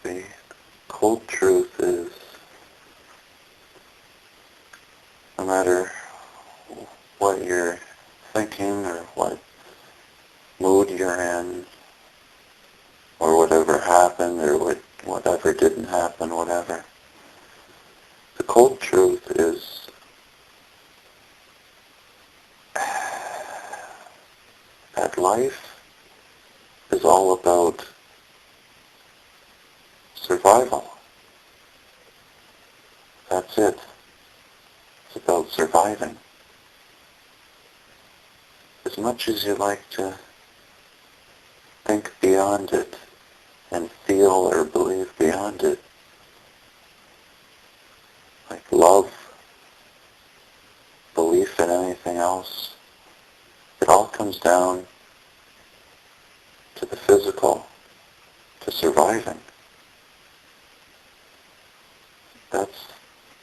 the cold truth is, no matter what you're thinking or what mood you're in, or whatever happened or whatever didn't happen, whatever, the cold truth is that life is all about survival. That's it. It's about surviving. As much as you like to think beyond it and feel or believe beyond it, like love, belief in anything else, it all comes down to the physical, to surviving. That's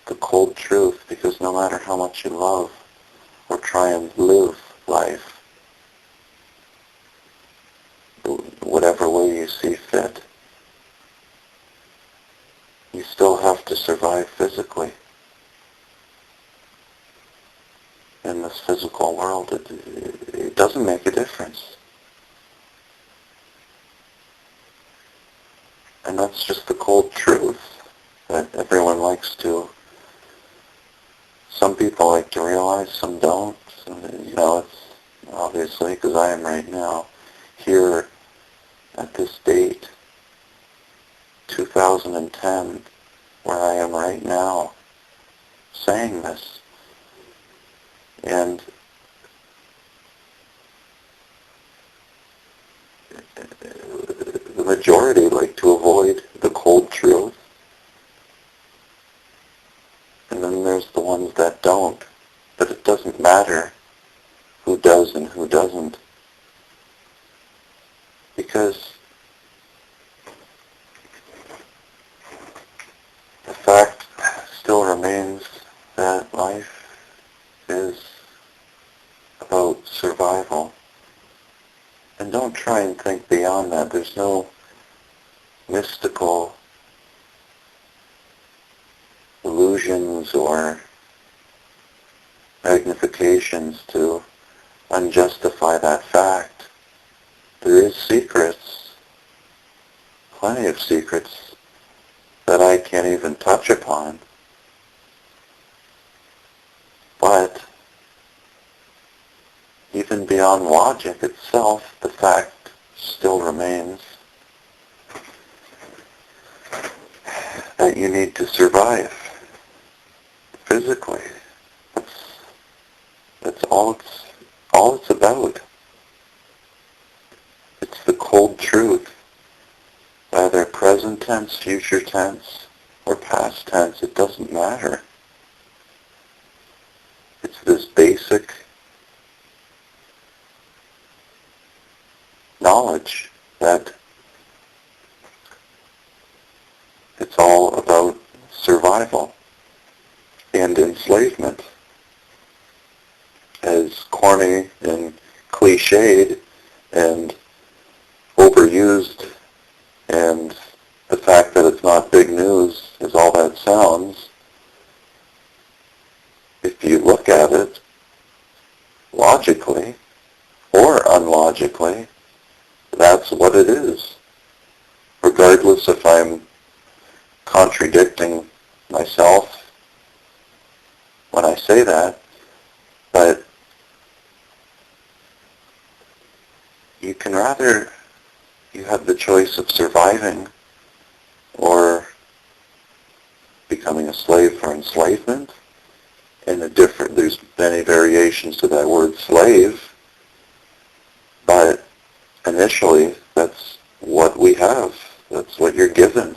the cold truth, because no matter how much you love or try and live life, whatever way you see fit, you still have to survive physically. In this physical world, it doesn't make a difference. And that's just the cold truth that everyone likes to, some people like to realize, some don't. It's obviously, because I am right now here at this date, 2010, where I am right now, saying this. And the majority like to avoid the cold truth. And then there's the ones that don't. But it doesn't matter who does and who doesn't. Because the fact still remains that life is about survival. And don't try and think beyond that. There's no mystical illusions or magnifications to unjustify that fact. There is secrets, plenty of secrets, that I can't even touch upon. But even beyond logic itself, the fact still remains that you need to survive physically. That's all it's about. It's the cold truth. Either present tense, future tense, or past tense, it doesn't matter. It's this basic knowledge that it's all about survival and enslavement. As corny and cliched and overused, and the fact that it's not big news is all that sounds, if you look at it logically or unlogically, that's what it is. Regardless if I'm contradicting myself when I say that, but you have the choice of surviving or becoming a slave for enslavement. And there's many variations to that word slave, but initially that's what we have. That's what you're given.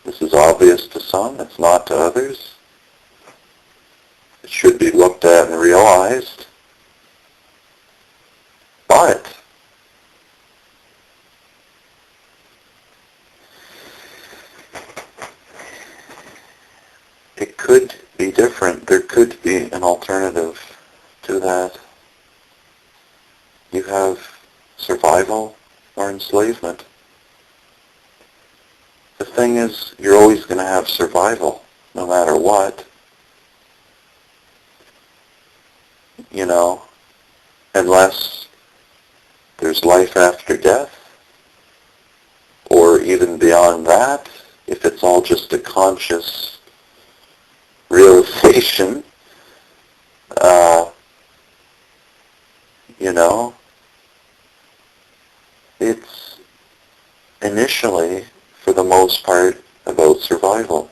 This is obvious to some, it's not to others. It should be looked at and realized. But it could be different. There could be an alternative to that. You have survival or enslavement. thing is, you're always going to have survival, no matter what. You know, unless there's life after death, or even beyond that, if it's all just a conscious realization, you know, it's initially, for the most part, about survival.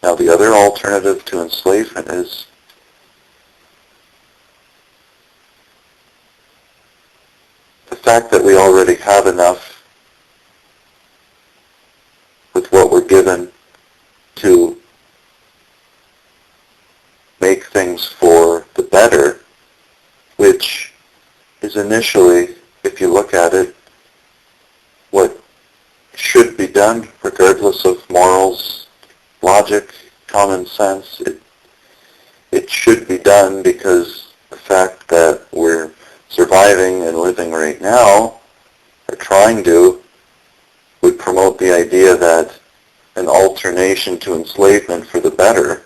Now, the other alternative to enslavement is the fact that we already have enough with what we're given to make things for the better, which is initially, if you look at it, what should be done regardless of morals, logic, common sense. It should be done because the fact that we're surviving and living right now, or trying to, would promote the idea that an alternation to enslavement for the better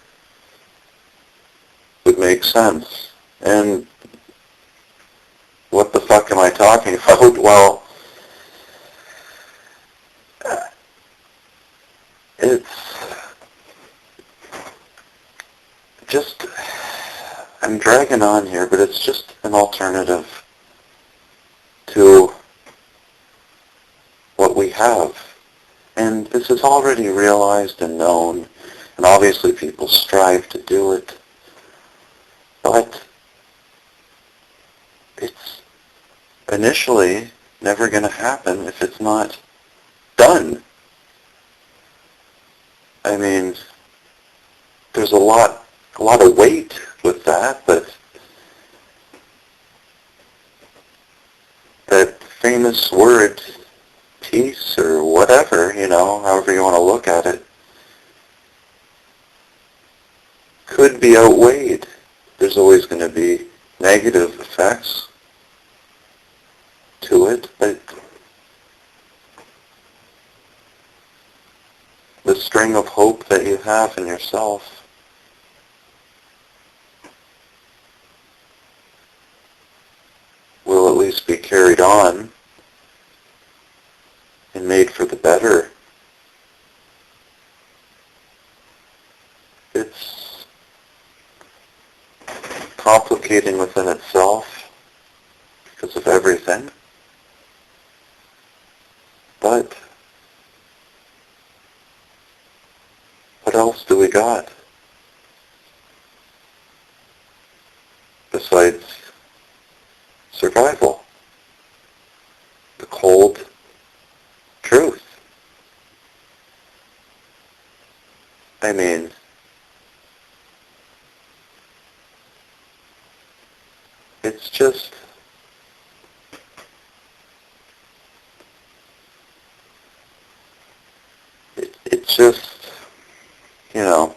would make sense. And what the fuck am I talking about? Well, it's just, I'm dragging on here, but it's just an alternative to what we have. And this is already realized and known, and obviously people strive to do it, but it's initially never going to happen if it's not done. I mean, there's a lot of weight with that, but that famous word, peace or whatever, you know, however you want to look at it, could be outweighed. There's always going to be negative effects to it, but the string of hope that you have in yourself will at least be carried on and made for the better. It's complicating within itself because of everything, but what else do we got besides survival? The cold truth. I mean, it's just, it's just, you know,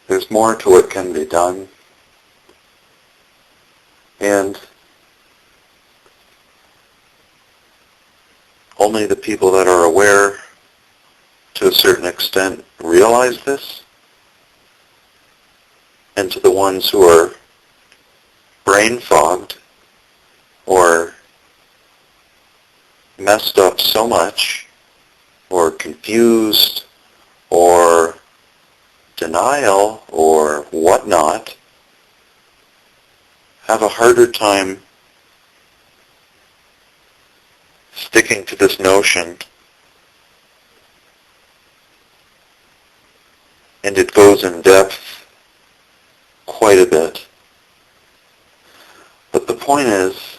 there's more to what can be done, and only the people that are aware to a certain extent realize this, and to the ones who are brain fogged or messed up so much or confused or denial or whatnot, have a harder time sticking to this notion, and it goes in depth quite a bit. But the point is,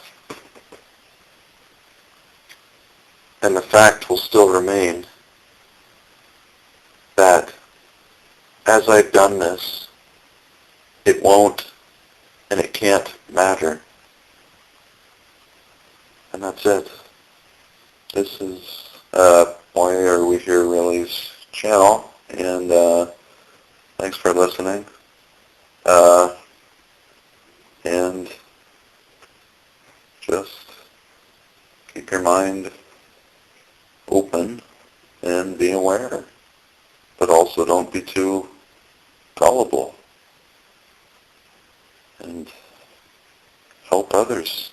and the fact will still remain, that as I've done this, it won't and it can't matter. And that's it. This is Why Are We Here Really's channel, and thanks for listening. And your mind open and be aware. But also don't be too gullible. And help others